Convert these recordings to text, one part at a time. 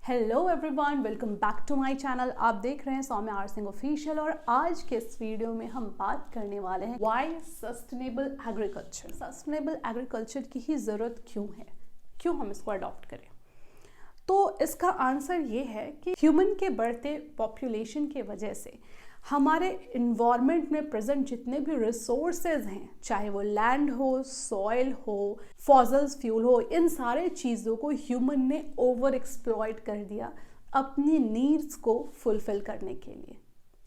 Hello everyone, welcome back to my channel. आप देख रहे हैं सौम्या आर सिंह ऑफिशियल और आज के इस वीडियो में हम बात करने वाले हैं why sustainable agriculture. Sustainable agriculture की ही ज़रूरत क्यों है, क्यों हम इसको अडॉप्ट करें। तो इसका आंसर ये है कि ह्यूमन के बढ़ते पॉपुलेशन के वजह से हमारे इन्वायरमेंट में प्रेजेंट जितने भी रिसोर्सेज हैं, चाहे वो लैंड हो, सॉइल हो, फॉसिल्स फ्यूल हो, इन सारे चीज़ों को ह्यूमन ने ओवर एक्सप्लॉइट कर दिया अपनी नीड्स को फुलफिल करने के लिए।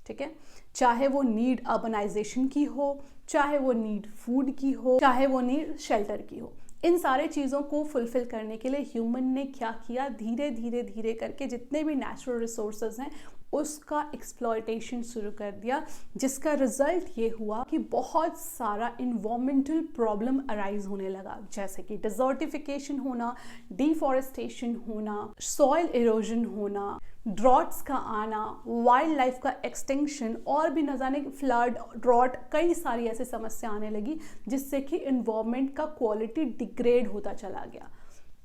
ठीक है, चाहे वो नीड अर्बनाइजेशन की हो, चाहे वो नीड फूड की हो, चाहे वो नीड शेल्टर की हो, इन सारे चीज़ों को फुलफिल करने के लिए ह्यूमन ने क्या किया, धीरे धीरे धीरे करके जितने भी नेचुरल रिसोर्सेज हैं उसका एक्सप्लॉयटेशन शुरू कर दिया, जिसका रिजल्ट ये हुआ कि बहुत सारा इन्वायरमेंटल प्रॉब्लम अराइज होने लगा, जैसे कि डिजर्टिफिकेशन होना, डिफॉरेस्टेशन होना, सॉइल इरोजन होना, ड्रॉट्स का आना, वाइल्ड लाइफ का एक्सटिंक्शन और भी न जाने फ्लड, ड्रॉट, कई सारी ऐसी समस्या आने लगी जिससे कि इन्वायरमेंट का क्वालिटी डिग्रेड होता चला गया।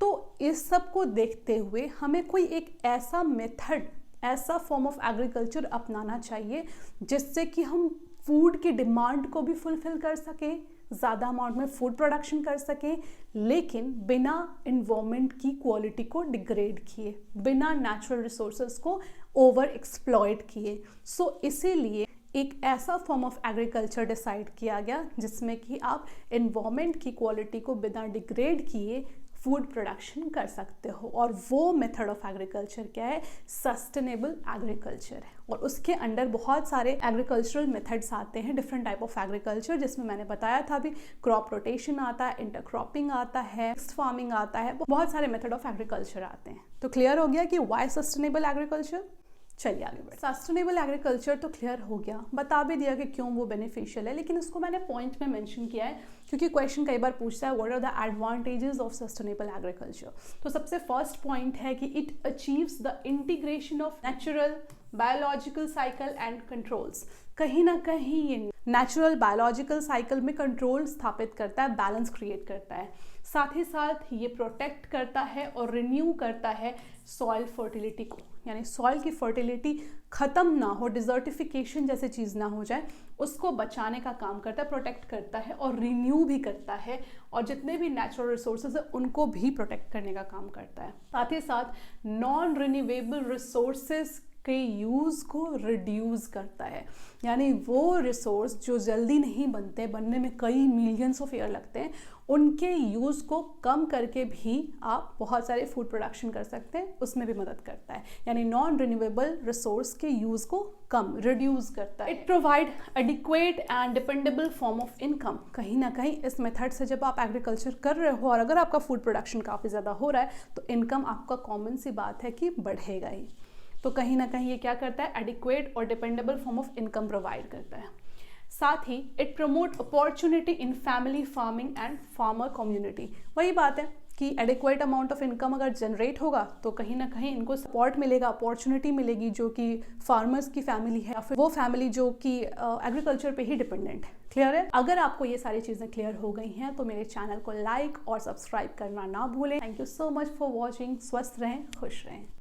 तो इस सब को देखते हुए हमें कोई एक ऐसा मेथड, ऐसा फॉर्म ऑफ एग्रीकल्चर अपनाना चाहिए जिससे कि हम फूड की डिमांड को भी फुलफिल कर सकें, ज़्यादा अमाउंट में फूड प्रोडक्शन कर सकें, लेकिन बिना इन्वायरमेंट की क्वालिटी को डिग्रेड किए, बिना नेचुरल रिसोर्सेज को ओवर एक्सप्लॉइट किए। सो इसीलिए एक ऐसा फॉर्म ऑफ एग्रीकल्चर डिसाइड किया गया जिसमें कि आप इन्वायरमेंट की क्वालिटी को बिना डिग्रेड किए फूड प्रोडक्शन कर सकते हो। और वो मेथड ऑफ एग्रीकल्चर क्या है? सस्टेनेबल एग्रीकल्चर है। और उसके अंडर बहुत सारे एग्रीकल्चरल मेथड्स आते हैं, डिफरेंट टाइप ऑफ एग्रीकल्चर, जिसमें मैंने बताया था अभी क्रॉप रोटेशन आता है, इंटरक्रॉपिंग आता है, मिक्स्ड फार्मिंग आता है, बहुत सारे मेथड ऑफ एग्रीकल्चर आते हैं। तो क्लियर हो गया कि व्हाई सस्टेनेबल एग्रीकल्चर। चलिए आगे बढ़े। सस्टेनेबल एग्रीकल्चर तो क्लियर हो गया, बता भी दिया कि क्यों वो बेनिफिशियल है, लेकिन उसको मैंने पॉइंट में मेंशन किया है क्योंकि क्वेश्चन कई बार पूछता है what are the advantages of sustainable agriculture. तो सबसे फर्स्ट पॉइंट है कि it achieves the integration of natural biological cycle and controls. कहीं ना कहीं ये नेचुरल बायोलॉजिकल साइकिल में कंट्रोल स्थापित करता है, बैलेंस क्रिएट करता है। साथ ही साथ ये प्रोटेक्ट करता है और रिन्यू करता है सॉइल फर्टिलिटी को, यानी सॉइल की फर्टिलिटी ख़त्म ना हो, डिजर्टिफिकेशन जैसे चीज़ ना हो जाए, उसको बचाने का काम करता है, प्रोटेक्ट करता है और रिन्यू भी करता है, और जितने भी नेचुरल रिसोर्सेज है उनको भी प्रोटेक्ट करने का काम करता है। साथ ही साथ नॉन रिन्यूएबल रिसोर्सेज के यूज़ को रिड्यूस करता है, यानी वो रिसोर्स जो जल्दी नहीं बनते, बनने में कई मिलियंस ऑफ ईयर लगते हैं, उनके यूज़ को कम करके भी आप बहुत सारे फूड प्रोडक्शन कर सकते हैं, उसमें भी मदद करता है। यानी नॉन रिन्यूएबल रिसोर्स के यूज़ को कम, रिड्यूस करता है। It provide adequate and dependable form of income. कहीं ना कहीं इस मेथड से जब आप एग्रीकल्चर कर रहे हो और अगर आपका फूड प्रोडक्शन काफ़ी ज़्यादा हो रहा है तो इनकम आपका कॉमन सी बात है कि बढ़ेगा ही। तो कहीं ना कहीं ये क्या करता है? एडिक्वेट और dependable form of income provide करता है। साथ ही it promote opportunity in family farming and farmer community. वही बात है कि एडिक्वेट अमाउंट ऑफ इनकम अगर जनरेट होगा तो कहीं ना कहीं इनको सपोर्ट मिलेगा, अपॉर्चुनिटी मिलेगी, जो कि फार्मर्स की फैमिली है या फिर वो फैमिली जो कि एग्रीकल्चर पे ही डिपेंडेंट है। क्लियर है? अगर आपको ये सारी चीज़ें क्लियर हो गई हैं तो मेरे चैनल को लाइक और सब्सक्राइब करना ना भूलें। Thank you so much for watching. स्वस्थ रहें, खुश रहें।